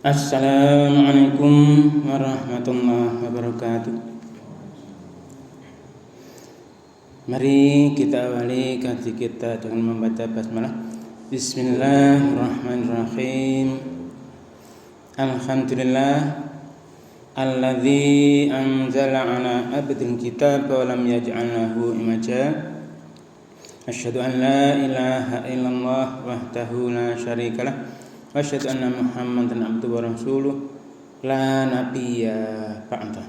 Assalamualaikum warahmatullahi wabarakatuh. Mari kita awali kaji kita dengan membaca basmalah. Bismillahirrahmanirrahim. Alhamdulillah alladzi anzala ala abdil kitab wa lam yaj'al lahu imaja. Asyhadu an la ilaha illallah wahdahu la syarikalah wa asyhadu anna Muhammadan abduhu wa rasuluh la nabiyya ba'da.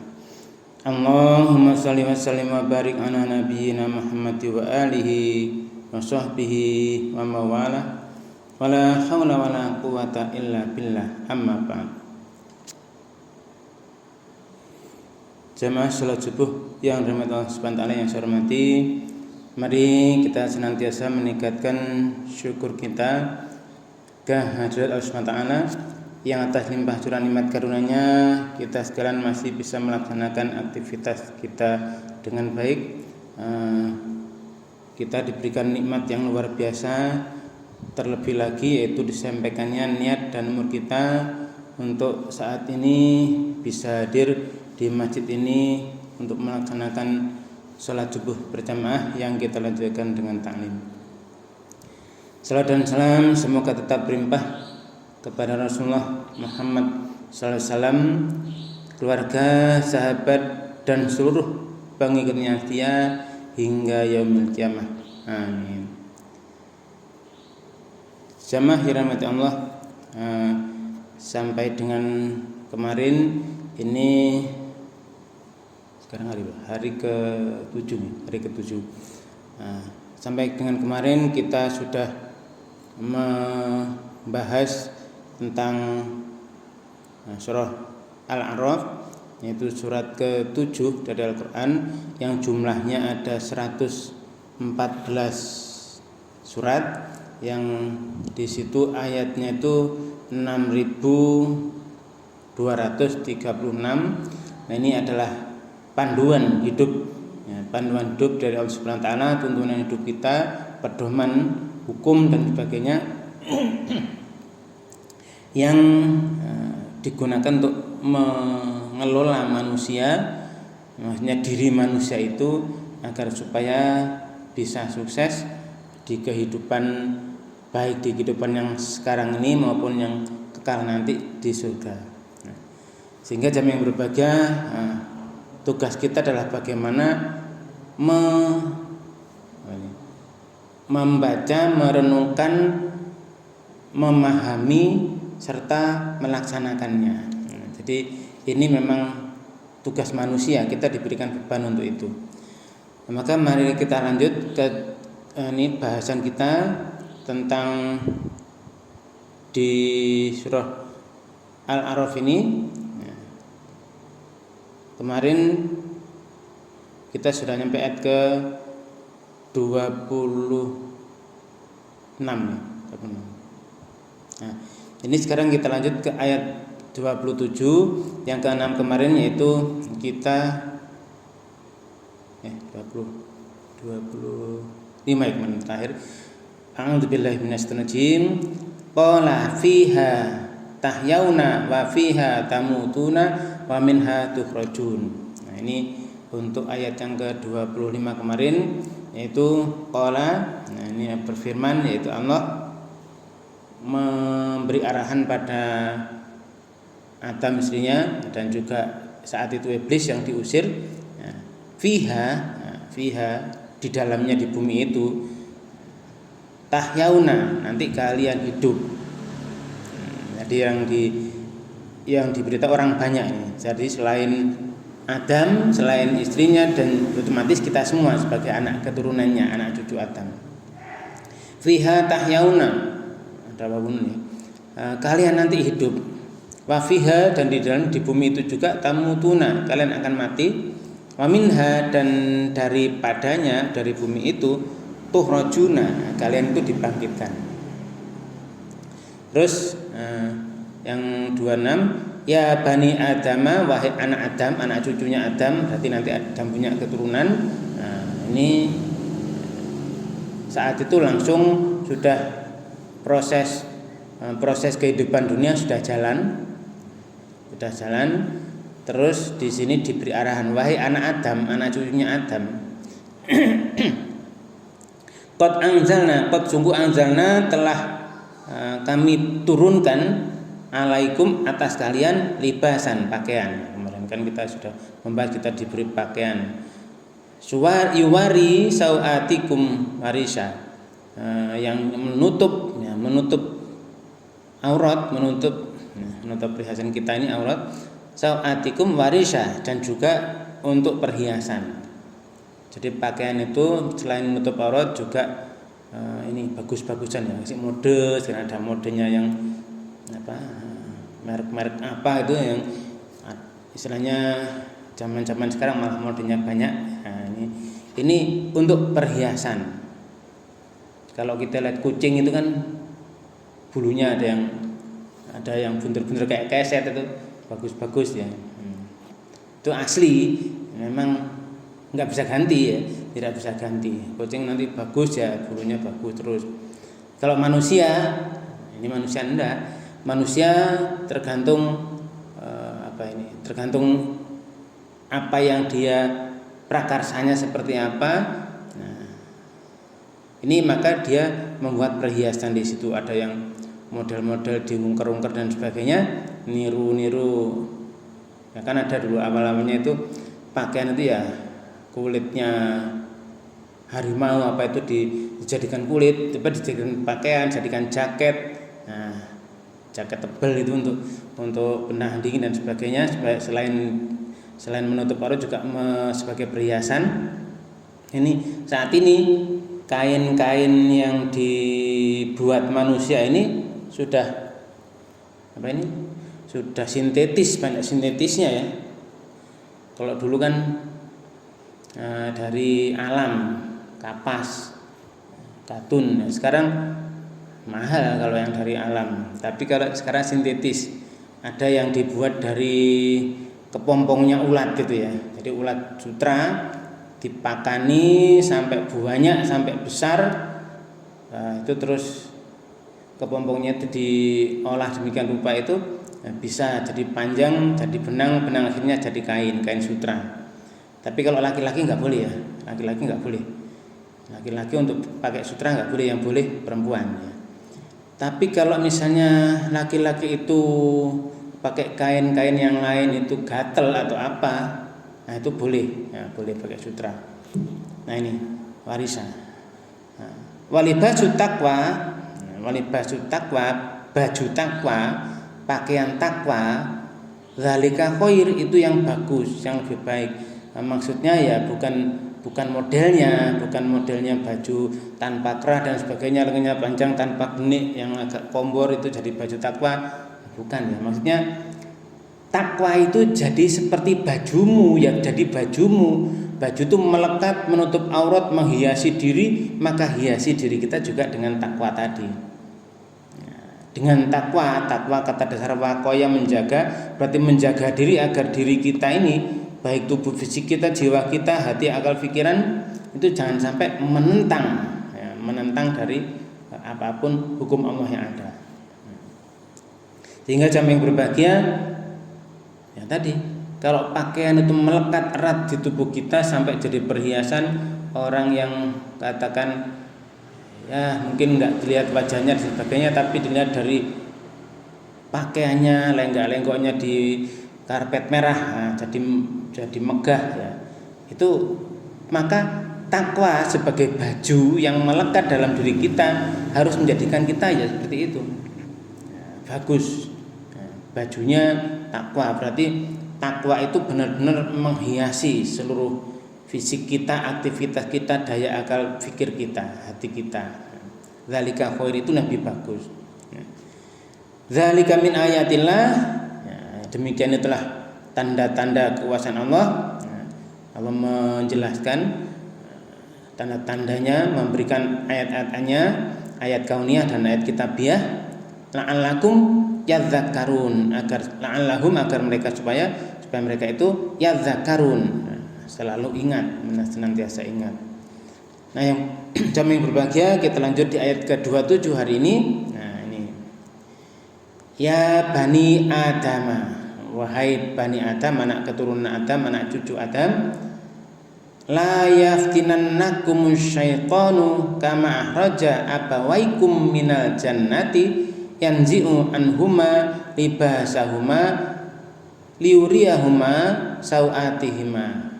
Allahumma shalli wa sallim wa barik ala nabiyyina Muhammad wa alihi wa sahbihi wa mawala wa la hawla wa la quwwata illa billah, amma ba'd. Jamaah salat subuh yang dirahmati Allah Subhanahu wa taala, yang saya hormati, mari kita senantiasa meningkatkan syukur kita kehadirat Allah Subhanahu wa taala yang atas limpah curah nikmat karunia-Nya kita sekalian masih bisa melaksanakan aktivitas kita dengan baik. Kita diberikan nikmat yang luar biasa, terlebih lagi yaitu disampaikannya niat dan umur kita untuk saat ini bisa hadir di masjid ini untuk melaksanakan salat subuh berjamaah yang kita lanjutkan dengan taklim. Salam dan salam semoga tetap berlimpah kepada Rasulullah Muhammad sallallahu alaihi wasallam, keluarga, sahabat dan seluruh pengikutnya setia hingga yaumil kiamah. Amin. Jamaah dirahmati Allah, sampai dengan kemarin ini sekarang hari ke-7. Sampai dengan kemarin kita sudah membahas tentang surah Al-A'raf, yaitu surat ke-7 dari Al-Qur'an yang jumlahnya ada 114 surat, yang di situ ayatnya itu 6236. Nah, ini adalah panduan hidup, panduan hidup dari Allah Subhanahu wa taala, tuntunan hidup kita, pedoman hukum dan sebagainya yang digunakan untuk mengelola manusia, maksudnya diri manusia itu, agar supaya bisa sukses di kehidupan, baik di kehidupan yang sekarang ini maupun yang kekal nanti di surga. Sehingga jamaah yang berbahagia, tugas kita adalah bagaimana membaca, merenungkan, memahami serta melaksanakannya. Jadi ini memang tugas manusia, kita diberikan beban untuk itu. Maka mari kita lanjut ke ini bahasan kita tentang di surah Al-A'raf ini. Kemarin kita sudah nyampe ayat ke 26 ya. Nah, ini sekarang kita lanjut ke ayat 27 yang ke-6 kemarin, yaitu kita 25 ya kemarin terakhir. A'udzubillahi minasyaitonir rajim. Qala fiha tahyauna wa fiha tamutuna wa minha tukhrajun. Nah, ini untuk ayat yang ke-25 kemarin, yaitu qala. Nah, ini berfirman, yaitu Allah memberi arahan pada Adam istrinya dan juga saat itu iblis yang diusir. Nah, fiha di dalamnya, di bumi itu, tahyauna, nanti kalian hidup. Jadi yang diberitakan orang banyak ini. Jadi selain Adam, selain istrinya, dan otomatis kita semua sebagai anak keturunannya, anak cucu Adam. Fiha tahyauna, ada wawun ya. Kalian nanti hidup. Wa fiha, dan di dalam di bumi itu juga tamutuna, kalian akan mati. Wa minha, dan daripadanya, dari bumi itu, tukhrajuna, kalian itu dibangkitkan. Terus yang 26, ya bani Adama, wahai anak Adam, anak cucunya Adam, berarti nanti Adam punya keturunan. Nah, ini saat itu langsung sudah proses kehidupan dunia sudah jalan. sudah jalan. Terus di sini diberi arahan, wahai anak Adam, anak cucunya Adam. Qad sungguh anzalna telah kami turunkan alaikum atas kalian libasan, pakaian. Kemarin kan kita sudah membahas kita diberi pakaian. Yuwari sauatikum warisha, yang menutup aurat, menutup perhiasan kita ini aurat. Sauatikum warisha, dan juga untuk perhiasan. Jadi pakaian itu selain menutup aurat juga ini bagus-bagusan ya, kasih mode, sekarang ada modenya yang merek-merek apa itu yang istilahnya zaman-zaman sekarang malah modenya banyak. Nah, ini untuk perhiasan. Kalau kita lihat kucing itu kan bulunya ada yang bunder-bunder kayak keset, itu bagus-bagus ya. Itu asli, memang nggak bisa ganti ya, tidak bisa ganti. Kucing nanti bagus ya, bulunya bagus terus. Kalau manusia, ini manusia enggak. Manusia tergantung tergantung apa yang dia prakarsanya seperti apa. Nah, ini maka dia membuat perhiasan di situ, ada yang model-model diungker-ungker dan sebagainya, niru-niru. Ya kan ada dulu awal-awalnya itu pakaian itu ya kulitnya harimau apa itu dijadikan kulit, tiba dijadikan pakaian, jadikan jaket. Nah, jaket tebal itu untuk menahan dingin dan sebagainya. Selain menutup aurat juga sebagai perhiasan. Ini saat ini kain-kain yang dibuat manusia ini sudah sudah sintetis, banyak sintetisnya ya. Kalau dulu kan dari alam, kapas, katun. Sekarang mahal kalau yang dari alam. Tapi kalau sekarang sintetis, ada yang dibuat dari kepompongnya ulat gitu ya. Jadi ulat sutra dipakani sampai banyak, sampai besar. Nah, itu terus kepompongnya itu diolah demikian rupa itu bisa jadi panjang, jadi benang akhirnya jadi kain sutra. Tapi kalau laki-laki nggak boleh ya, laki-laki nggak boleh. Laki-laki untuk pakai sutra nggak boleh, yang boleh perempuan ya. Tapi kalau misalnya laki-laki itu pakai kain-kain yang lain itu gatel atau apa, nah itu boleh, ya, boleh pakai sutra. Nah ini warisan. Nah, walibasu takwa, baju takwa, pakaian takwa, zalika khair, itu yang bagus, yang lebih baik. Nah, maksudnya ya bukan modelnya baju tanpa kerah dan sebagainya, lengannya panjang tanpa benik yang agak kombor itu jadi baju takwa, bukan ya. Maksudnya takwa itu jadi seperti bajumu, ya jadi bajumu. Baju itu melekat, menutup aurat, menghiasi diri, maka hiasi diri kita juga dengan takwa tadi. Dengan takwa kata dasar wakoya, menjaga, berarti menjaga diri agar diri kita ini, baik tubuh fisik kita, jiwa kita, hati, akal, pikiran, itu jangan sampai menentang dari apapun hukum Allah yang ada. Sehingga jamaah yang berbahagia, ya tadi, kalau pakaian itu melekat erat di tubuh kita sampai jadi perhiasan, orang yang katakan ya mungkin nggak dilihat wajahnya dan sebagainya, tapi dilihat dari pakaiannya, lenggak-lenggoknya di karpet merah, nah, jadi megah ya. Itu maka takwa sebagai baju yang melekat dalam diri kita harus menjadikan kita ya seperti itu. Bagus. Bajunya takwa, berarti takwa itu benar-benar menghiasi seluruh fisik kita, aktivitas kita, daya akal fikir kita, hati kita. Zalika khair, itu lebih bagus. Zalika min ayatillah, demikian itulah tanda-tanda kekuasaan Allah. Allah menjelaskan tanda-tandanya, memberikan ayat-ayatnya, ayat kauniyah dan ayat kitabiah. La'allakum yadzakarun, agar mereka supaya mereka itu yadzakarun, selalu ingat, senantiasa ingat. Nah, yang jamaah yang berbahagia, kita lanjut di ayat ke-27 hari ini. Nah, ini ya bani Adama, wahai Bani Adam, anak keturunan Adam, anak cucu Adam, la yaftinannakumus syaitanu kama akhraja abawaikum minal jannati yanzi'u anhuma libasahuma liuriyahuma sawatihima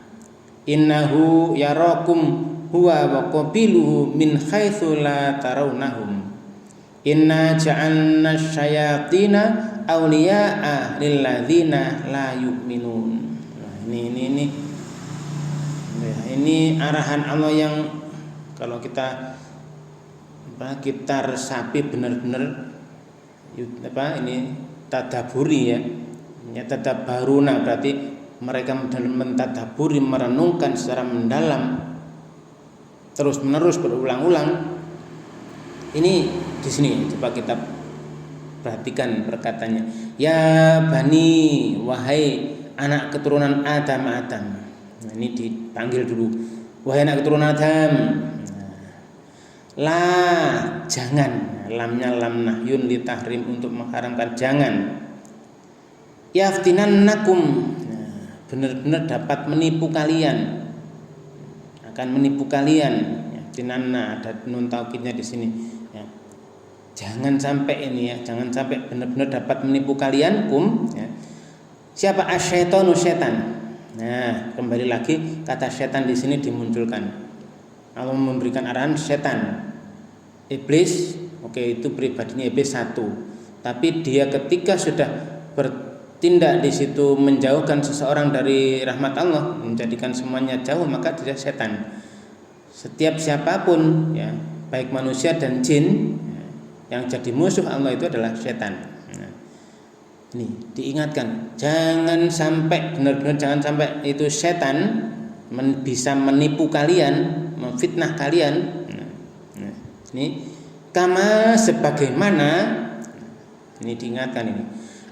innahu yarakum huwa wa qabiluhu min haitsu la tarawnahum inna ja'alna syayatina awliya'a lilladzina la yu'minun. Nah, ini arahan Allah yang kalau kita resapi benar-benar ini tadaburi ya. Ya tadabaruna berarti mereka mentadaburi, merenungkan secara mendalam terus menerus berulang-ulang. Ini di sini coba kita perhatikan perkataannya. Ya Bani, wahai anak keturunan Adam. Nah, ini dipanggil dulu. Wahai anak keturunan Adam. La, jangan. Lamnya lam nahyun li tahrim, untuk mengharamkan, jangan. Yaftinannakum. Nah, benar-benar dapat menipu kalian. Akan menipu kalian. Yaftinanna, ada nun taukidnya di sini. Ya. Jangan sampai ini ya, jangan sampai benar-benar dapat menipu kalian ya. Siapa asyaitonu, setan. Nah, kembali lagi kata setan di sini dimunculkan. Allah memberikan arahan setan. Iblis, oke, itu pribadinya iblis satu. Tapi dia ketika sudah bertindak di situ menjauhkan seseorang dari rahmat Allah, menjadikan semuanya jauh, maka dia setan. Setiap siapapun ya, baik manusia dan jin yang jadi musuh Allah itu adalah setan. Nah, ini diingatkan, jangan sampai benar-benar jangan sampai itu setan bisa menipu kalian, memfitnah kalian. Nah, ini kama sebagaimana ini diingatkan ini.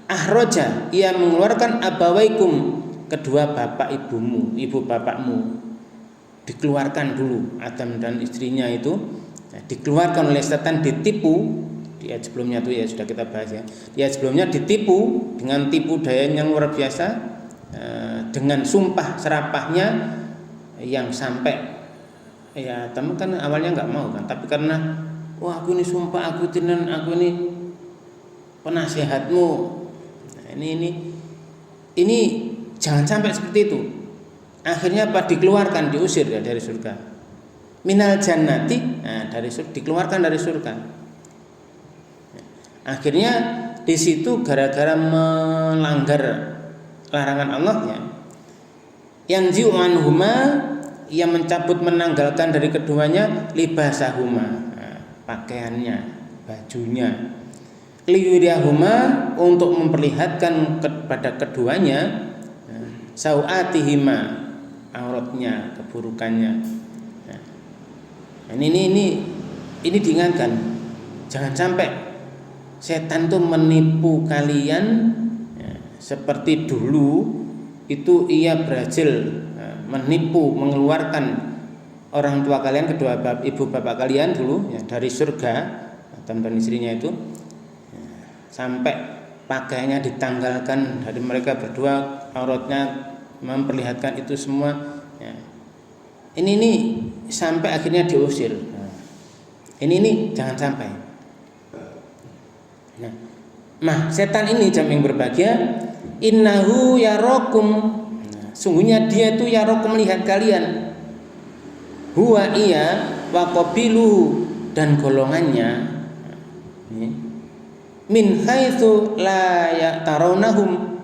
Ahroja, ia mengeluarkan abawaikum, kedua bapak ibumu, ibu bapakmu. Dikeluarkan dulu Adam dan istrinya itu, dikeluarkan oleh setan, ditipu. Di ayat sebelumnya itu ya sudah kita bahas ya. Di ayat sebelumnya ditipu dengan tipu daya yang luar biasa, dengan sumpah serapahnya yang sampai ya teman kan awalnya nggak mau kan, tapi karena wah aku ini sumpah, aku ini penasehatmu. Nah, ini jangan sampai seperti itu. Akhirnya apa? Dikeluarkan, diusir ya dari surga. Minal jannati, nah, dikeluarkan dari surga. Akhirnya di situ gara-gara melanggar larangan Allahnya, yang ji'anhuma, yang mencabut, menanggalkan dari keduanya libasahuma, nah, pakaiannya, bajunya, liyuriyahuma, untuk memperlihatkan kepada keduanya sawatihima, auratnya, keburukannya. Nah, ini diingatkan, jangan sampai setan itu menipu kalian ya, seperti dulu itu ia berhasil menipu, mengeluarkan orang tua kalian, kedua ibu bapak kalian dulu ya, dari surga, Adam dan istrinya itu ya, sampai pakaiannya ditanggalkan dari mereka berdua, auratnya memperlihatkan itu semua ya. Ini sampai akhirnya diusir. Nah, ini jangan sampai. Nah, setan ini jam yang berbahagia, innahu yarakum. Nah, sungguhnya dia itu yarakum, melihat kalian. Huwa iya wa qabiluhu, dan golongannya min haitsu la yatarawnahum,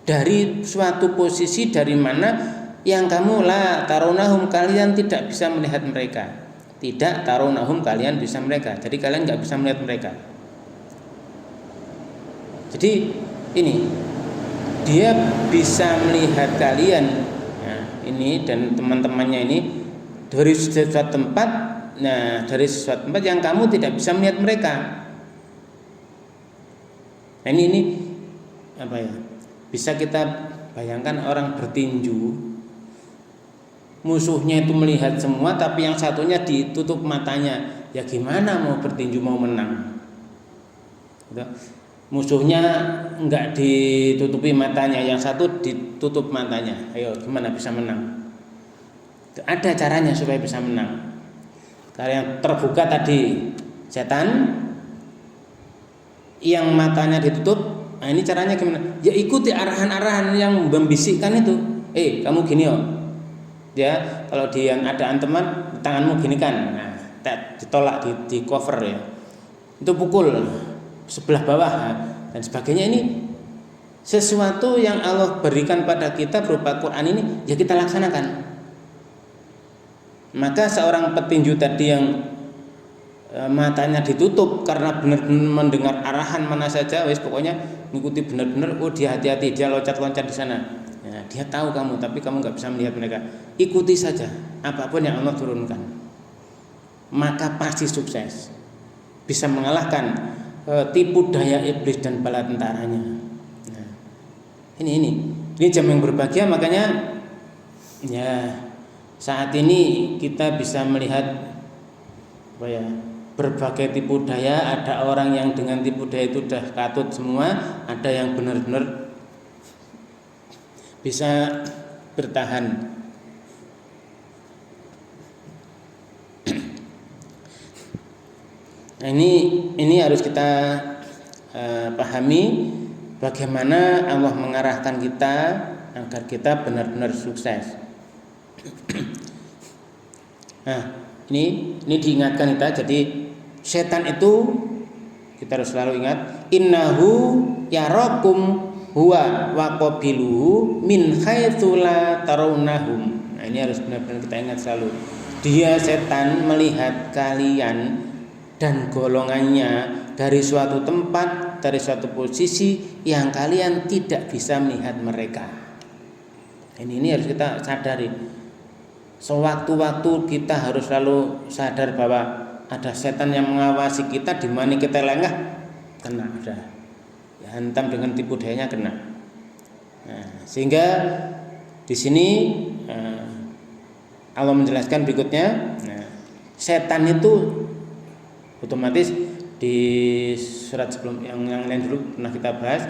dari suatu posisi dari mana yang kamu la tarawnahum, kalian tidak bisa melihat mereka. Tidak tarawnahum, kalian bisa mereka. Jadi kalian nggak bisa melihat mereka. Jadi ini dia bisa melihat kalian ya, ini dan teman-temannya ini dari suatu tempat. Nah, dari suatu tempat yang kamu tidak bisa melihat mereka. Nah, ini apa ya? Bisa kita bayangkan orang bertinju, musuhnya itu melihat semua, tapi yang satunya ditutup matanya. Ya gimana mau bertinju, mau menang? musuhnya enggak ditutupi matanya, yang satu ditutup matanya. Ayo, gimana bisa menang? Ada caranya supaya bisa menang. Kalau yang terbuka tadi setan, yang matanya ditutup, nah ini caranya gimana? Ya ikuti arahan-arahan yang membisikkan itu. Kamu gini yo. Ya, kalau dia ada anteman, tanganmu gini kan. Nah, ditolak di cover ya. Itu pukul sebelah bawah dan sebagainya. Ini sesuatu yang Allah berikan pada kita berupa Quran ini, ya kita laksanakan. Maka seorang petinju tadi yang matanya ditutup karena benar-benar mendengar arahan mana saja, wis pokoknya mengikuti benar-benar. Dia hati-hati, dia loncat-loncat di sana. Ya, dia tahu kamu, tapi kamu nggak bisa melihat mereka. Ikuti saja apapun yang Allah turunkan, maka pasti sukses, bisa mengalahkan tipu daya iblis dan bala tentaranya. Nah, ini jam yang berbahagia. Makanya ya saat ini kita bisa melihat berbagai tipu daya. Ada orang yang dengan tipu daya itu sudah katut semua, ada yang benar-benar bisa bertahan. Nah, ini harus kita pahami bagaimana Allah mengarahkan kita agar kita benar-benar sukses. Nah, ini diingatkan kita. Jadi setan itu kita harus selalu ingat, innahu yarakum huwa wa qabiluhu min haitsu la tarawnahum. Nah, ini harus benar-benar kita ingat selalu. Dia setan melihat kalian dan golongannya dari suatu tempat, dari suatu posisi yang kalian tidak bisa melihat mereka. Ini harus kita sadari. Sewaktu-waktu kita harus selalu sadar bahwa ada setan yang mengawasi kita. Di mana kita lengah, kena udah. Ya, hantam dengan tipu dayanya kena. Nah, sehingga di sini Allah menjelaskan berikutnya. Nah, setan itu otomatis di surat sebelum yang lain dulu pernah kita bahas,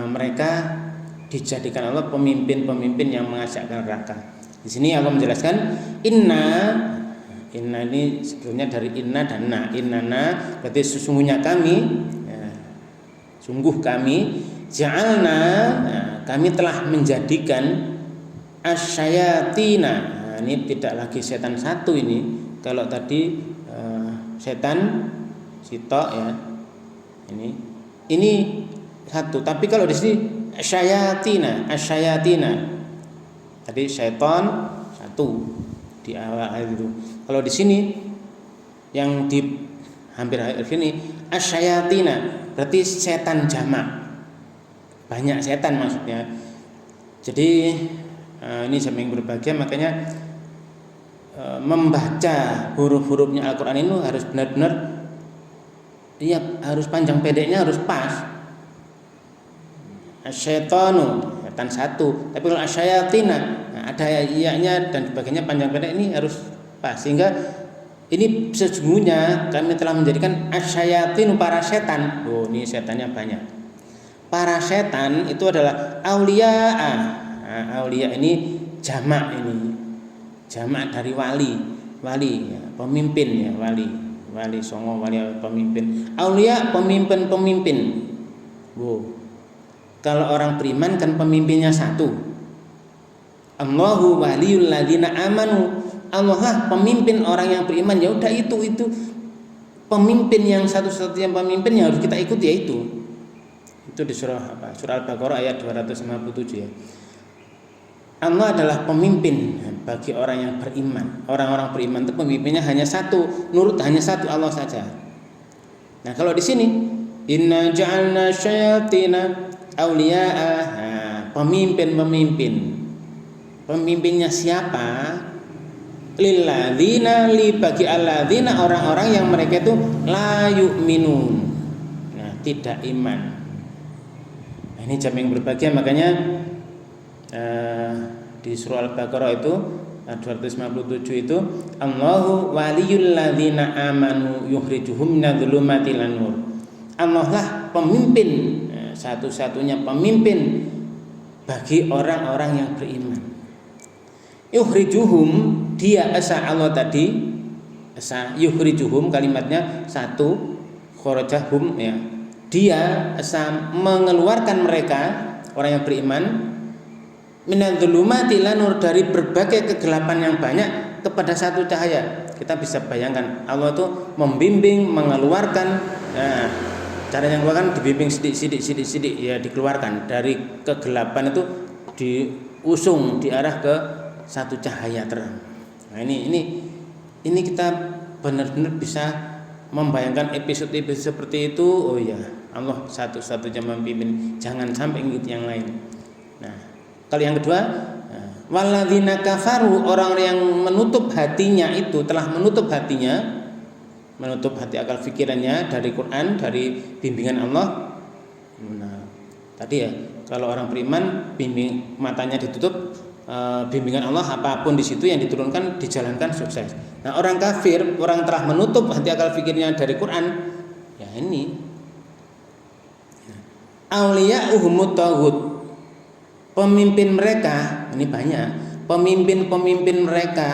mereka dijadikan Allah pemimpin-pemimpin yang mengajakkan neraka. Di sini Allah menjelaskan inna ini sebelumnya dari inna dan na. Innana berarti sesungguhnya kami, ya, sungguh kami ja'alna, kami telah menjadikan asyayatina. Nah, ini tidak lagi setan satu ini. Kalau tadi setan sitok ya. Ini satu, tapi kalau di sini asyayatina. Tadi syaitan satu di awal itu. Kalau di sini yang di hampir akhir sini asyayatina berarti setan jamak. Banyak setan maksudnya. Jadi ini yang berbahagia. Makanya membaca huruf-hurufnya Al-Quran ini harus benar-benar, ya harus panjang pendeknya harus pas. Asyaitanu setan satu, tapi kalau asyayatina, ada iya-nya dan sebagainya, panjang pendek ini harus pas. Sehingga ini sesungguhnya kami telah menjadikan asyayatinu para setan. Ini setannya banyak. Para setan itu adalah aulia. Aulia ini jamak dari wali ya, pemimpin ya, wali songo, wali pemimpin. Aulia pemimpin. Kalau orang beriman kan pemimpinnya satu. Allahu waliyul ladzina amanu. Allah lah pemimpin orang yang beriman. Ya udah itu pemimpin yang satu-satunya pemimpin yang harus kita ikuti, yaitu. Itu di surah Al-Baqarah ayat 257 ya. Allah adalah pemimpin bagi orang yang beriman. Orang-orang beriman itu pemimpinnya hanya satu, nurut hanya satu, Allah saja. Nah, kalau di sini inna ja'alna syayatina auliya'a, pemimpinnya siapa? Lilladzina, bagi alladzina, orang-orang yang mereka itu la yu'minun, nah tidak iman. Nah, ini jam yang berbahagia. Makanya di surah Al-Baqarah itu 257 itu Allahu waliyul ladzina amanu yukhrijuhum minadh dhulumati ilan nur. Allah lah pemimpin, satu-satunya pemimpin bagi orang-orang yang beriman. Yukhrijuhum, dia asa Allah tadi, asa yukhrijuhum kalimatnya satu, kharajahum ya. Dia asa mengeluarkan mereka orang yang beriman minadz-dzulumati ila nur, dari berbagai kegelapan yang banyak kepada satu cahaya. Kita bisa bayangkan Allah itu membimbing, mengeluarkan. Nah, cara yang keluarkan dibimbing sidik ya, dikeluarkan dari kegelapan itu, diusung diarah ke satu cahaya terang. Nah, ini kita benar-benar bisa membayangkan episode-episode seperti itu. Oh ya, Allah satu-satunya memimpin, jangan sampai ngikut yang lain. Nah, kalau yang kedua, walladzina kafaru, orang yang menutup hatinya itu, telah menutup hatinya, menutup hati akal pikirannya dari Quran, dari bimbingan Allah. Nah, tadi ya, kalau orang beriman matanya ditutup, bimbingan Allah apapun di situ yang diturunkan dijalankan sukses. Nah, orang kafir, orang telah menutup hati akal pikirnya dari Quran, ya ini auliya'uhumut taghut, pemimpin mereka ini banyak, pemimpin mereka.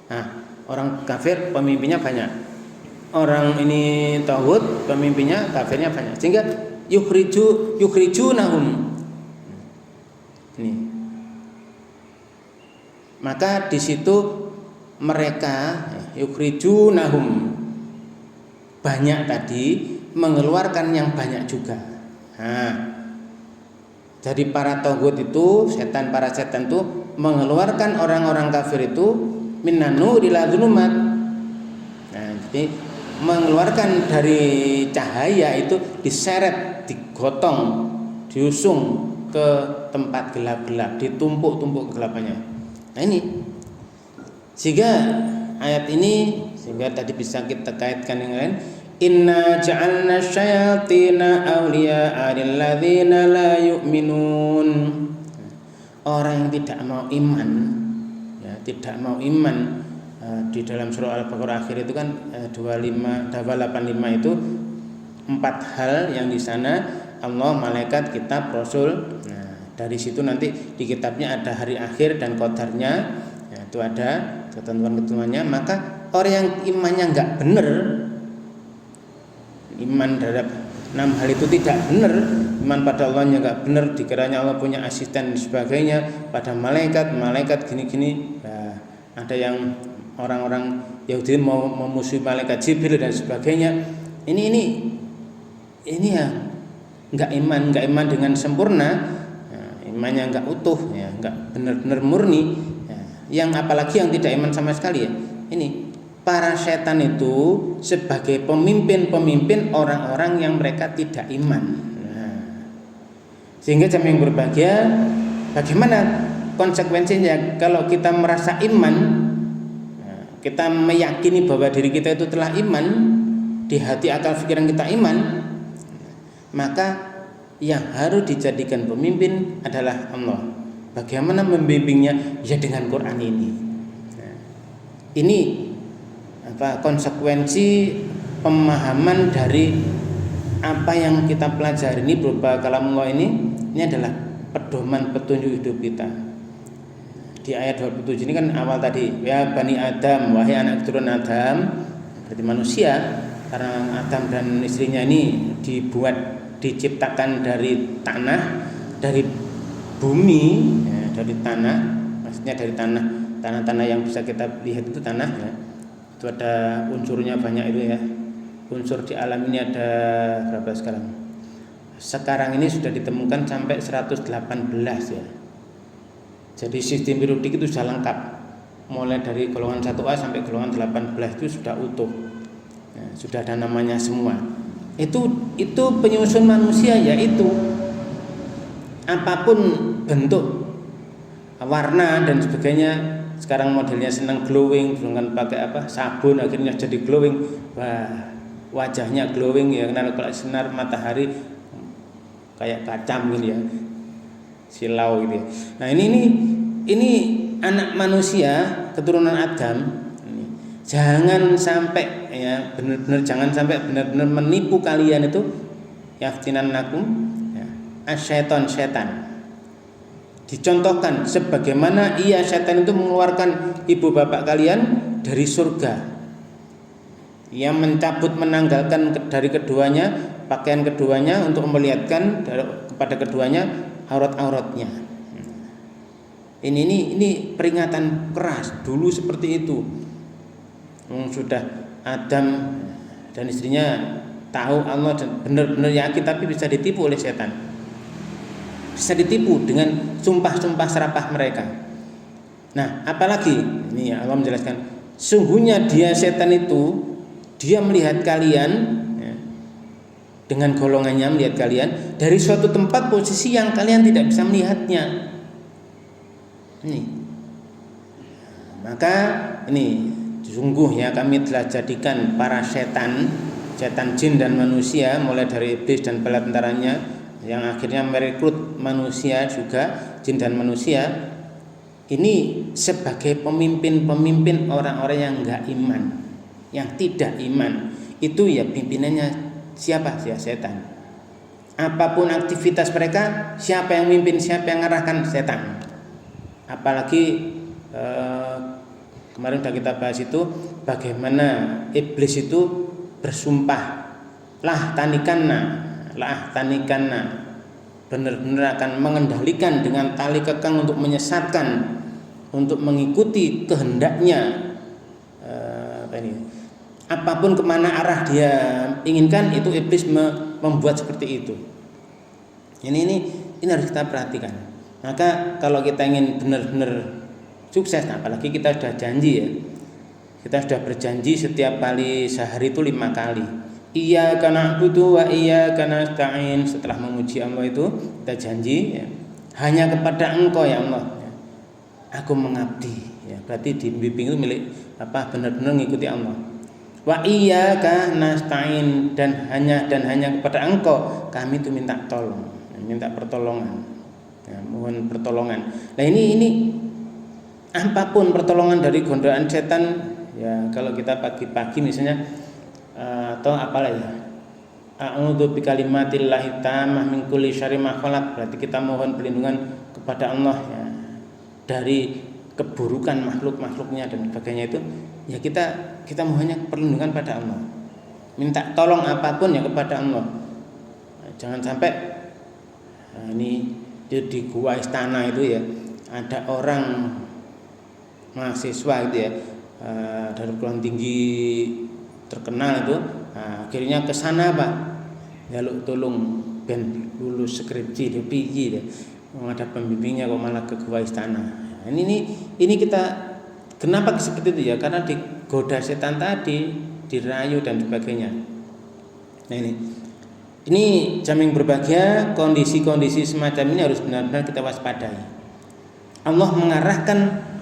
Nah, orang kafir pemimpinnya banyak, orang ini taghut pemimpinnya kafirnya banyak, sehingga yukhrijunahum ini. Maka di situ mereka yukhrijunahum banyak tadi, mengeluarkan yang banyak juga. Nah, jadi para taghut itu, para setan itu mengeluarkan orang-orang kafir itu minan nuri ila dzulumat. Nah, jadi mengeluarkan dari cahaya itu, diseret, digotong, diusung ke tempat gelap-gelap, ditumpuk-tumpuk kegelapannya. Nah, ini sehingga ayat ini, sehingga tadi bisa kita kaitkan dengan lain, inna ja'alna syayatina awliya'a lilladzina la yu'minun. Orang yang tidak mau iman, ya, tidak mau iman, di dalam surah Al-Baqarah akhir itu kan 285 itu 4 hal yang di sana Allah, malaikat, kitab, rasul. Nah, dari situ nanti di kitabnya ada hari akhir dan qadarnya, ya, itu ada ketentuan-ketentuannya. Maka orang yang imannya enggak benar, iman terhadap 6 hal itu tidak benar, iman pada Allahnya enggak benar, dikiranya Allah punya asisten dan sebagainya, pada malaikat gini-gini. Nah, ada yang orang-orang Yahudi mau memusuhi malaikat Jibril dan sebagainya. Ini ya enggak iman dengan sempurna. Imannya enggak utuh, ya, enggak benar-benar murni, ya. Yang apalagi yang tidak iman sama sekali, ya. Ini para setan itu sebagai pemimpin orang-orang yang mereka tidak iman. Nah, sehingga jamaah yang berbahagia, bagaimana konsekuensinya kalau kita merasa iman, nah, kita meyakini bahwa diri kita itu telah iman, di hati akal pikiran kita iman, maka yang harus dijadikan pemimpin adalah Allah. Bagaimana membimbingnya? Ya dengan Quran ini. Nah, ini konsekuensi pemahaman dari apa yang kita pelajari ini berupa kalam Allah ini adalah pedoman petunjuk hidup kita. Di ayat 27 ini kan awal tadi, ya Bani Adam, wahai anak keturunan Adam, berarti manusia, karena Adam dan istrinya ini diciptakan dari tanah, dari bumi, ya, dari tanah, maksudnya dari tanah yang bisa kita lihat itu tanah, ya. Itu ada unsurnya banyak itu, ya. Unsur di alam ini ada berapa sekarang? Sekarang ini sudah ditemukan sampai 118, ya. Jadi sistem periodik itu sudah lengkap, mulai dari golongan 1A sampai golongan 18 itu sudah utuh, ya, sudah ada namanya semua. Itu penyusun manusia, yaitu apapun bentuk, warna dan sebagainya. Sekarang modelnya senang glowing, dengan pakai sabun akhirnya jadi glowing. Wah, wajahnya glowing, ya, karena kalau sinar matahari kayak kacam gitu, ya, silau gitu, ya. Nah, ini anak manusia keturunan Adam. Jangan sampai, ya, benar-benar jangan sampai benar-benar menipu kalian itu yaftinannakum ya, asyaiton setan. Dicontohkan sebagaimana setan itu mengeluarkan ibu bapak kalian dari surga. Ia mencabut menanggalkan dari keduanya pakaian keduanya untuk melihatkan kepada keduanya aurat-auratnya. Ini peringatan keras dulu seperti itu. Sudah Adam dan istrinya tahu Allah dan benar-benar yakin, tapi bisa ditipu oleh setan. Bisa ditipu dengan sumpah-sumpah serapah mereka. Nah, apalagi ini Allah menjelaskan, sungguhnya dia setan itu dia melihat kalian ya, dengan golongannya melihat kalian dari suatu tempat posisi yang kalian tidak bisa melihatnya. Ini. Maka ini sungguh ya kami telah jadikan para setan jin dan manusia, mulai dari iblis dan bala tentaranya yang akhirnya merekrut manusia juga, jin dan manusia, ini sebagai pemimpin orang-orang yang enggak iman, yang tidak iman. Itu ya pimpinannya siapa? Ya setan. Apapun aktivitas mereka, siapa yang mimpin, siapa yang mengarahkan? Setan. Apalagi kemarin sudah kita bahas itu, bagaimana iblis itu bersumpah, lah tanikanna, benar-benar akan mengendalikan dengan tali kekang untuk menyesatkan, untuk mengikuti kehendaknya. Apapun kemana arah dia inginkan, itu iblis membuat seperti itu. Ini harus kita perhatikan. Maka kalau kita ingin benar-benar sukses, apalagi kita sudah janji ya, kita sudah berjanji setiap kali sehari itu 5 kali. Iyyaka na'budu wa iyyaka nasta'in. Setelah memuji Allah itu kita janji ya, hanya kepada Engkau ya Allah ya, aku mengabdi ya, berarti dibimbing itu milik benar-benar mengikuti Allah. Wa iyyaka nasta'in, dan hanya kepada Engkau kami itu minta tolong, minta pertolongan ya, mohon pertolongan. Nah ini apapun pertolongan dari godaan setan ya, kalau kita pagi-pagi misalnya atau apalah ya, a'udzu bikalimatillahi tammah min kulli syarri ma khalaq, berarti kita mohon perlindungan kepada Allah ya, dari keburukan makhluk-makhluknya dan sebagainya. Itu ya kita mohonnya perlindungan pada Allah, minta tolong apapun ya kepada Allah. Jangan sampai ini di gua istana itu ya, ada orang mahasiswa gitu ya, dari perguruan tinggi terkenal itu, akhirnya ke sana Pak, jaluk tolong ben lulus skripsi di PJ deh. Ada pembimbingnya kok malah ke gua istana. Nah, ini kita kenapa seperti itu ya? Karena digoda setan tadi, dirayu dan sebagainya. Nah ini jamin berbahagia, kondisi-kondisi semacam ini harus benar-benar kita waspadai. Allah mengarahkan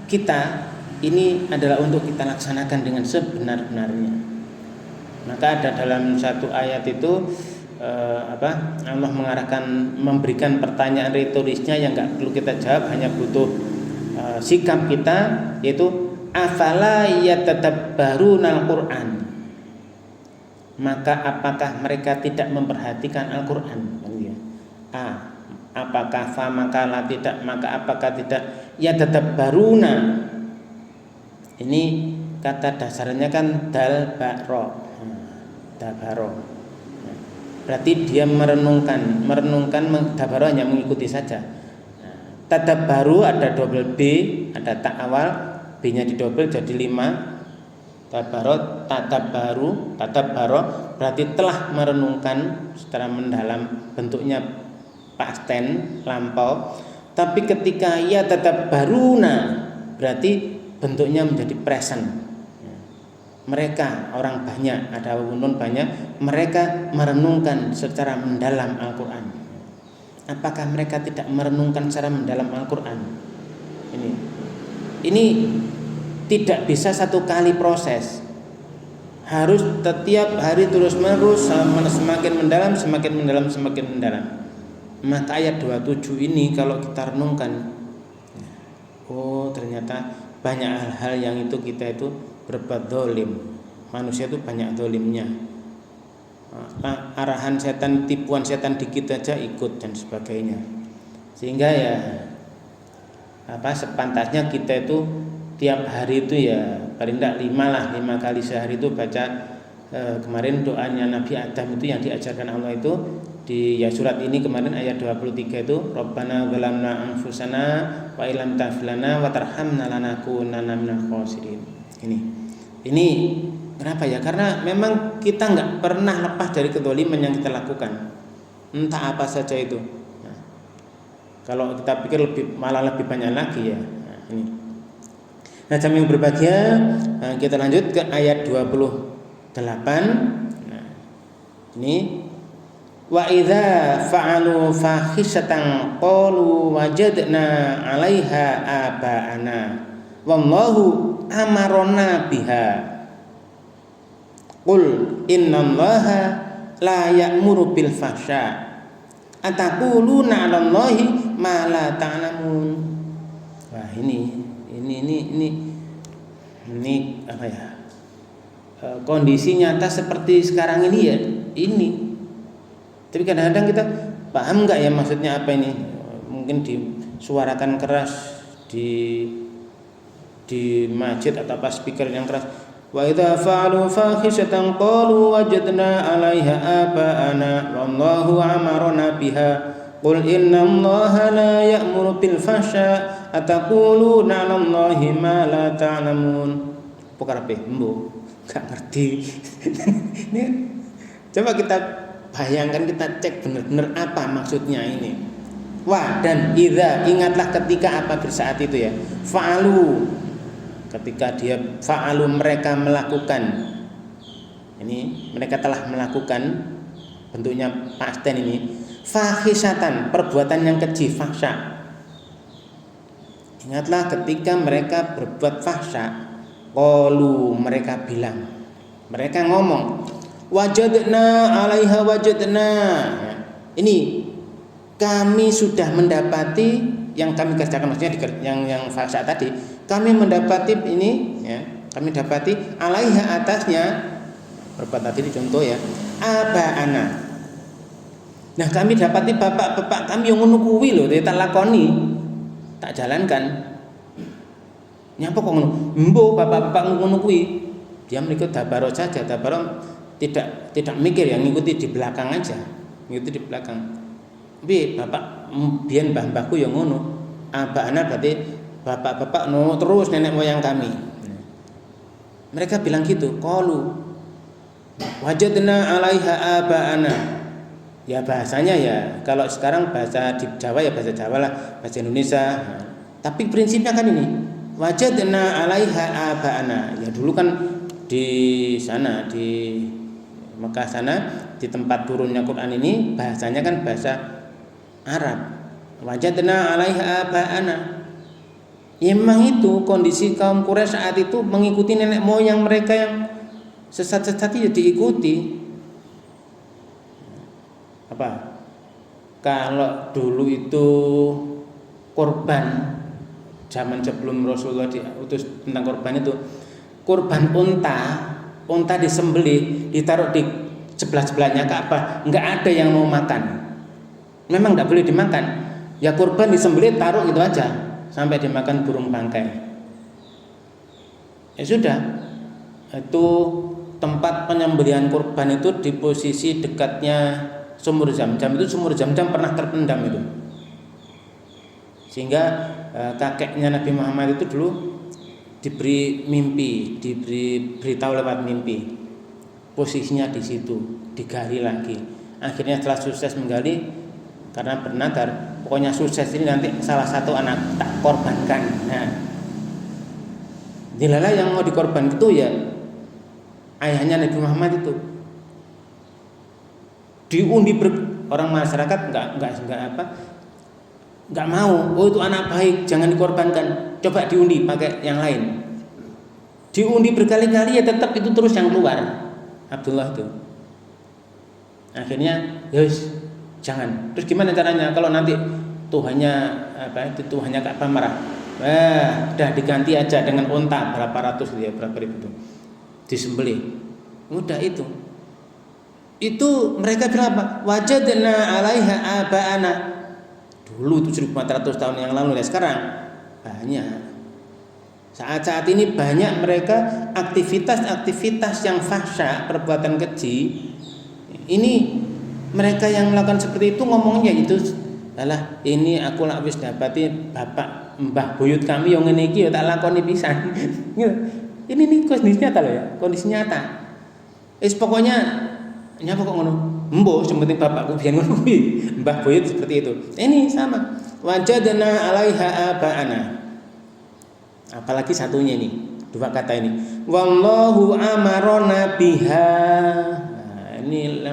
kita ini adalah untuk kita laksanakan dengan sebenar-benarnya. Maka ada dalam satu ayat itu Allah mengarahkan, memberikan pertanyaan retorisnya yang enggak perlu kita jawab, hanya butuh sikap kita, yaitu afala yatadabbarunal Qur'an. Maka apakah mereka tidak memperhatikan Al-Qur'an? Apakah famakala tidak, maka apakah tidak yatadabbaruna? Ini kata dasarnya kan dal baro. Dabaro. Berarti dia merenungkan dabaro hanya mengikuti saja. Tadabbaru ada double B, ada tak awal, B-nya didobel jadi 5. Tadabbaro berarti telah merenungkan secara mendalam, bentuknya past tense lampau. Tapi ketika ya tadabbaruna berarti bentuknya menjadi present. Mereka orang banyak, ada nun banyak, mereka merenungkan secara mendalam Al-Quran. Apakah mereka tidak merenungkan secara mendalam Al-Quran? Ini tidak bisa satu kali proses, harus setiap hari terus menerus, semakin mendalam. Maka ayat 27 ini kalau kita renungkan, oh ternyata banyak hal-hal yang itu kita itu berbuat dolim. Manusia itu banyak dolimnya. arahan setan, tipuan setan dikit aja ikut dan sebagainya. Sehingga ya sepantasnya kita itu tiap hari itu ya paling tidak 5 kali sehari itu baca kemarin doanya Nabi Adam itu yang diajarkan Allah itu di surat ini kemarin ayat 23 itu Rabbana zalamna anfusana wa illam taghfir lana wa tarhamna lanakunanna minal khasirin. Ini kenapa ya? Karena memang kita nggak pernah lepas dari kezaliman yang kita lakukan, entah apa saja itu. Kalau kita pikir malah lebih banyak lagi ya. Ini. Nah, jamaah yang berbahagia, kita lanjut ke ayat 28. Nah, ini wa idza fa'alu fahisatan qalu wajadna 'alaiha aba'ana wallahu amarona biha qul innallaha la ya'muru bil fahsya ataquluna 'alallahi ma la ta'lamun. Wah, ini apa ya? Kondisi nyata seperti sekarang ini ya ini. Tapi kadang-kadang kita paham nggak ya maksudnya apa ini? Mungkin disuarakan keras di masjid atau apa speaker yang keras. Wa idza fa'alu fahisatan qalu wajadna 'alaiha aba'ana wallahu amarna biha qul innallaha la ya'muru bil fahsya ataquluna 'alallahi ma la ta'lamun. Pokarepe mbo gak ngerti. Ini coba kita bayangkan, kita cek benar-benar apa maksudnya ini. Wah, dan idza, ingatlah ketika apa saat itu ya. Fa'alu, ketika dia fa'alu mereka melakukan. Ini mereka telah melakukan, bentuknya pasten ini. Fahisatan, perbuatan yang keji, fahsya. Ingatlah ketika mereka berbuat fahsya. Qalu, mereka bilang, mereka ngomong, wajadna 'alaiha wajadna. Ini kami sudah mendapati yang kami kerjakan, maksudnya yang fahsya tadi, kami mendapati ini ya, kami dapati 'alaiha atasnya, perbuatan tadi contoh ya, aba'ana. Nah, kami dapati bapak-bapak kami yang ngono kuwi lho, tak lakoni, tak jalankan. Nyapa kok ngono? Mbo bapak-bapak ngono kuwi. Dia mengikut dabaro saja, dabaro tidak mikir ya, ngikuti di belakang aja. Ngikuti di belakang. Tapi bapak biyen mbah-mbahku yang ngono. Abana berarti bapak-bapak ngono terus nenek moyang kami. Mereka bilang gitu, qalu wajadna 'alaiha aba'ana. Ya bahasanya ya, kalau sekarang bahasa di Jawa ya bahasa Jawa lah, bahasa Indonesia. Tapi prinsipnya kan ini, wajadna 'alaiha aba'ana. Ya dulu kan di sana di Mekah sana, di tempat turunnya Quran ini bahasanya kan bahasa Arab. Wajadna 'alaiha aba'ana. Ya memang itu kondisi kaum Quraisy saat itu mengikuti nenek moyang mereka yang sesat-sesat itu diikuti. Apa? Kalau dulu itu korban zaman sebelum Rasulullah diutus tentang korban itu, korban unta disembelih, ditaruh di sebelah-sebelahnya Ka'bah, enggak ada yang mau makan. Memang enggak boleh dimakan. Ya korban disembelih taruh gitu aja sampai dimakan burung bangkai. Ya sudah. Itu tempat penyembelihan korban itu di posisi dekatnya sumur Zam-Zam. Itu sumur Zam-Zam pernah terpendam itu. Sehingga kakeknya Nabi Muhammad itu dulu diberi mimpi, diberi beritahu lewat mimpi. Posisinya di situ, digali lagi. Akhirnya setelah sukses menggali, karena bernadar, pokoknya sukses ini nanti salah satu anak tak korbankan. Nah, dilala yang mau dikorban itu ya ayahnya Nabi Muhammad itu. Diundi orang masyarakat enggak mau. Oh itu anak baik, jangan dikorbankan. Coba diundi pakai yang lain. Diundi berkali-kali ya tetap itu terus yang keluar. Abdullah itu. Akhirnya, yus jangan. Terus gimana caranya kalau nanti Tuhannya Ka'bah marah? Udah diganti aja dengan unta berapa ratus dia, berapa ribu itu. Disembelih. Mudah itu. Itu mereka bilang apa? Wajadna 'alaiha aba'ana. Dulu itu 1400 tahun yang lalu, ya sekarang banyak. Saat ini banyak mereka aktivitas yang fahsya, perbuatan keji. Ini mereka yang melakukan seperti itu ngomongnya itu adalah ini aku lak wis dapati bapak mbah buyut kami yang ngene iki ya tak lakoni pisan. Ini kondisi nyata loh ya, kondisi nyata. Pokoknya nyapa kok ngono? Mbok sing penting bapakku biyen ngono kuwi. Mbah buyut seperti itu. Ini sama. Wajadna 'alaiha aba'ana. Apalagi satunya ini, dua kata ini. Wallahu amarona biha. Nah, ini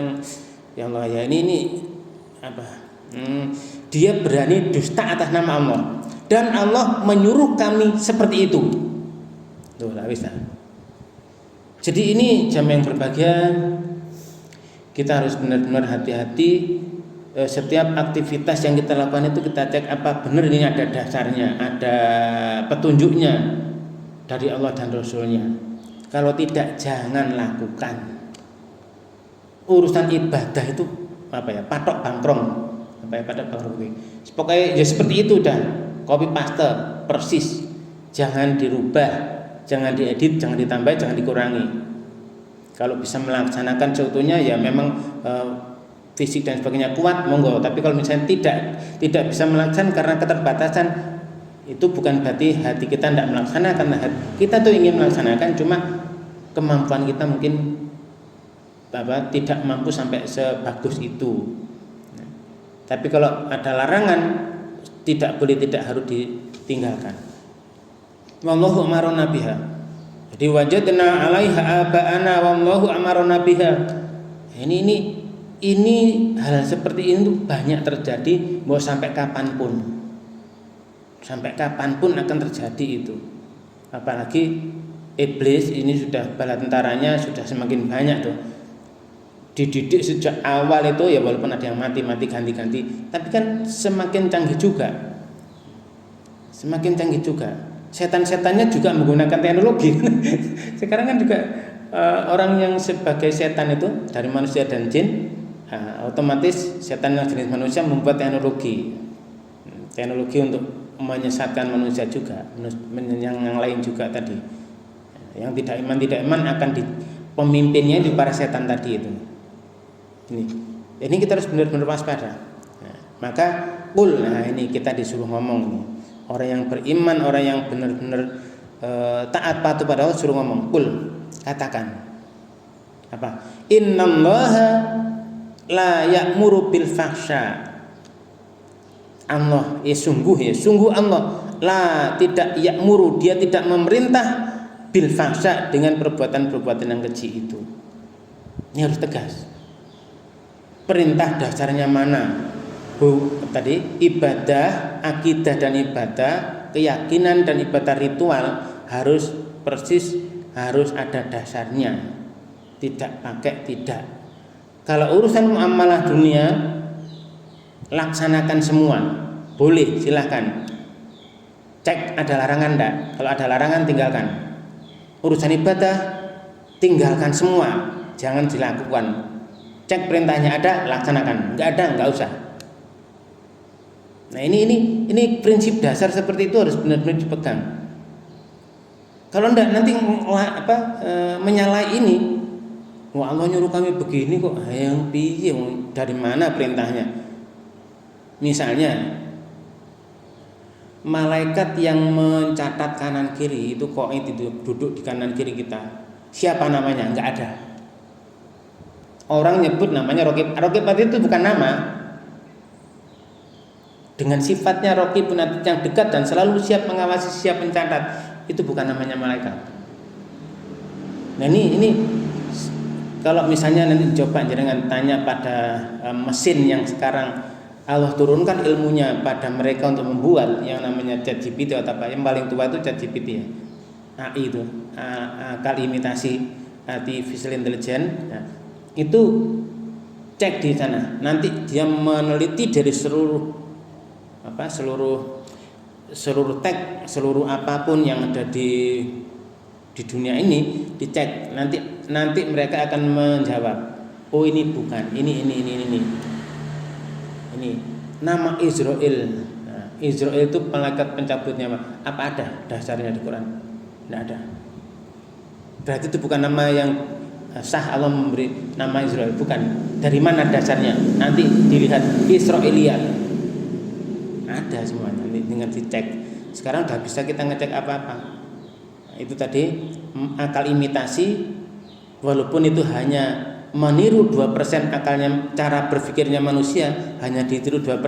yang Allah ya ini apa? Dia berani dusta atas nama Allah dan Allah menyuruh kami seperti itu. Tuh, lah bisa. Jadi ini jamaah yang berbahagia, kita harus benar-benar hati-hati. Setiap aktivitas yang kita lakukan itu kita cek apa benar ini ada dasarnya, ada petunjuknya dari Allah dan Rasulnya. Kalau tidak jangan lakukan. Urusan ibadah itu apa ya, patok bangkrong, apa ya, patok bangkrong. Pokoknya ya seperti itu dah, copy paste persis, jangan dirubah, jangan diedit, jangan ditambah, jangan dikurangi. Kalau bisa melaksanakan seutuhnya ya memang fisik dan sebagainya kuat monggo, tapi kalau misalnya tidak bisa melaksanakan karena keterbatasan, itu bukan berarti hati kita tidak melaksanakan. Kita tuh ingin melaksanakan, cuma kemampuan kita mungkin tidak mampu sampai sebagus itu. Tapi kalau ada larangan, tidak boleh, tidak harus ditinggalkan. Wallahu amarona biha. Jadi wajadna 'alaiha aba'ana wallahu amarona biha. Ini hal seperti ini tuh banyak terjadi, mau sampai kapanpun akan terjadi itu. Apalagi iblis ini sudah bala tentaranya sudah semakin banyak tuh, dididik sejak awal itu ya, walaupun ada yang mati ganti-ganti, tapi kan semakin canggih juga. Setan-setannya juga menggunakan teknologi. Sekarang kan juga orang yang sebagai setan itu dari manusia dan jin, otomatis setan yang jenis manusia membuat teknologi untuk menyesatkan manusia juga, yang lain juga tadi. Yang tidak iman akan pemimpinnya di para setan tadi itu. Ini kita harus benar-benar waspada. Maka ini kita disuruh ngomong ini. Orang yang beriman, orang yang benar-benar taat patuh pada Allah suruh ngomong. Katakan apa? Innallaha la ya'muru bil fahsya. Allah sungguh Allah tidak ya'muru, dia tidak memerintah bil fahsya, dengan perbuatan-perbuatan yang keji itu. Ini harus tegas. Perintah dasarnya mana? Tadi ibadah, akidah dan ibadah, keyakinan dan ibadah ritual harus persis, harus ada dasarnya. Tidak pakai tidak. Kalau urusan muamalah dunia, laksanakan semua, boleh, silahkan. Cek ada larangan enggak. Kalau ada larangan tinggalkan. Urusan ibadah tinggalkan semua, jangan dilakukan. Cek perintahnya ada, laksanakan. Enggak ada, enggak usah. Nah ini prinsip dasar seperti itu harus benar-benar dipegang. Kalau enggak nanti menyalahi ini. Wah, Allah nyuruh kami begini kok, yang piye, dari mana perintahnya? Misalnya malaikat yang mencatat kanan kiri itu kok itu duduk di kanan kiri kita. Siapa namanya? Enggak ada. Orang nyebut namanya Raqib. Raqib itu bukan nama. Dengan sifatnya Raqib yang dekat dan selalu siap mengawasi, siap mencatat, itu bukan namanya malaikat. Nah ini kalau misalnya nanti coba jangan tanya pada mesin yang sekarang Allah turunkan ilmunya pada mereka untuk membuat yang namanya ChatGPT atau apa, yang paling tua itu ChatGPT ya, AI itu, akal imitasi artificial intelligence. Nah, itu cek di sana, nanti dia meneliti dari seluruh teks, seluruh apapun yang ada di dunia ini dicek, nanti mereka akan menjawab Oh ini bukan, ini. Ini nama Israel. Nah, Israel itu malaikat pencabut nyawa. Apa ada dasarnya di Quran? Tidak ada. Berarti itu bukan nama yang sah Allah memberi nama Israel, bukan. Dari mana dasarnya? Nanti dilihat Israiliyat. Ada semuanya, dengan dicek. Sekarang udah bisa kita ngecek apa-apa. Nah, itu tadi akal imitasi, walaupun itu hanya meniru 2% akalnya, cara berpikirnya manusia hanya ditiru 2%,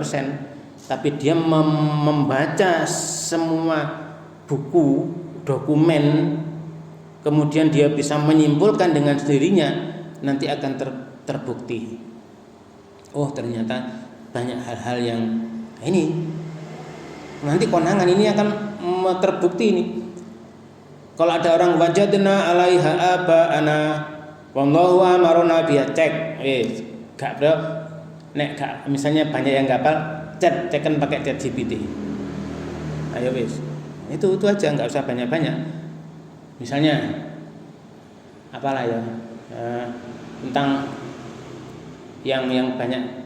tapi dia membaca semua buku, dokumen, kemudian dia bisa menyimpulkan dengan sendirinya, nanti akan terbukti. Oh ternyata banyak hal-hal yang ini nanti konangan ini akan terbukti ini. Kalau ada orang wajadna 'alaiha aba'ana wallahu amarna biha, cek gak bro, nek gak misalnya banyak yang gapal, cekan pakai ChatGPT. Ayo wis. Itu aja, enggak usah banyak-banyak. Misalnya apalah ya, tentang yang banyak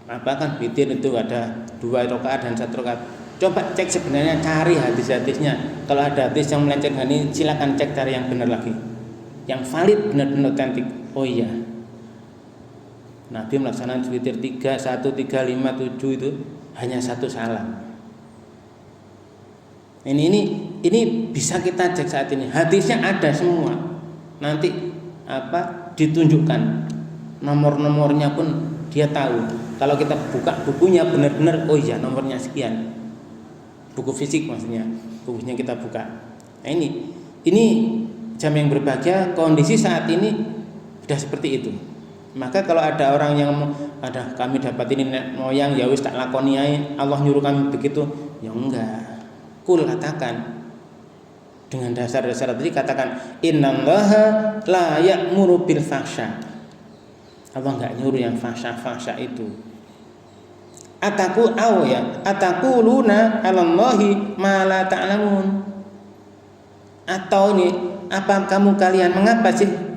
apa kan witir itu ada 2 rakaat dan 1 rakaat. Coba cek sebenarnya, cari hadis-hadisnya. Kalau ada hadis yang melencengkan ini, silakan cek cari yang benar lagi, yang valid, benar-benar otentik. Oh iya, Nabi melaksanakan witir 3, 1, 3, 5, 7 itu hanya 1 salam. Ini bisa kita cek saat ini. Hadisnya ada semua. Nanti ditunjukkan nomor-nomornya pun dia tahu. Kalau kita buka bukunya benar-benar, oh iya nomornya sekian. Buku fisik maksudnya, bukunya kita buka. Nah ini jam yang berbahagia, kondisi saat ini sudah seperti itu. Maka kalau ada orang yang kami dapat ini moyang, ya wis tak lakoni ae, Allah nyuruh kami begitu, ya enggak. Kul katakan dengan dasar-dasar tadi, katakan innallaha la ya'muru bil fahsya. Allah enggak nyuruh yang fahsya itu. Atakuluna 'alallahi ma la ta'lamun. Atau ini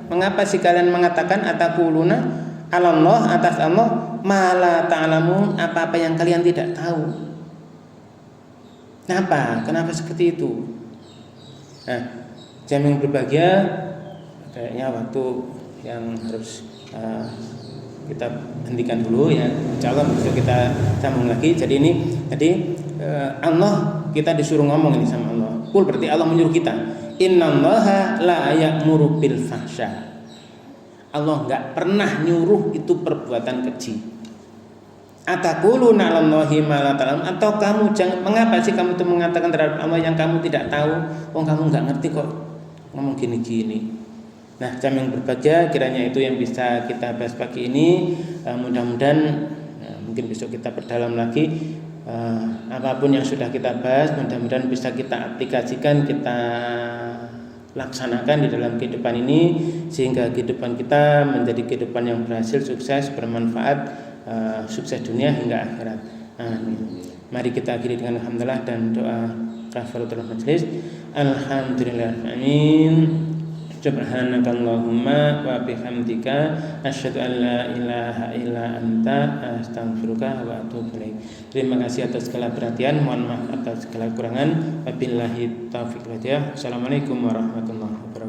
mengapa sih kalian mengatakan atakuluna 'alallah, atas Allah, ma la ta'lamun, apa-apa yang kalian tidak tahu. Kenapa seperti itu? Nah, jam yang berbahagia, kayaknya waktu yang harus kita hentikan dulu ya. Insyaallah bisa kita sambung lagi. Jadi Allah, kita disuruh ngomong ini sama Allah. Kul berarti Allah menyuruh kita. Innallaha la ya'muru bil fahsya. Allah enggak pernah nyuruh itu perbuatan keji. Atakuluna 'alallahi ma la ta'lamun, atau mengapa sih kamu itu mengatakan terhadap Allah yang kamu tidak tahu? Kamu enggak ngerti kok ngomong gini-gini. Nah, jam yang berbahagia, kiranya itu yang bisa kita bahas pagi ini. Mudah-mudahan mungkin besok kita perdalam lagi. Apapun yang sudah kita bahas, mudah-mudahan bisa kita aplikasikan, kita laksanakan di dalam kehidupan ini, sehingga kehidupan kita menjadi kehidupan yang berhasil, sukses, bermanfaat, sukses dunia hingga akhirat. Mari kita akhiri dengan alhamdulillah dan doa kafaratul majlis. Alhamdulillah, amin. Subhanakallahumma wa bihamdika asyhadu an la ilaha illa anta astaghfiruka wa atubu ilaik. Terima kasih atas segala perhatian, mohon maaf atas segala kekurangan. Wabillahi taufiq wal hidayah. Assalamualaikum warahmatullahi wabarakatuh.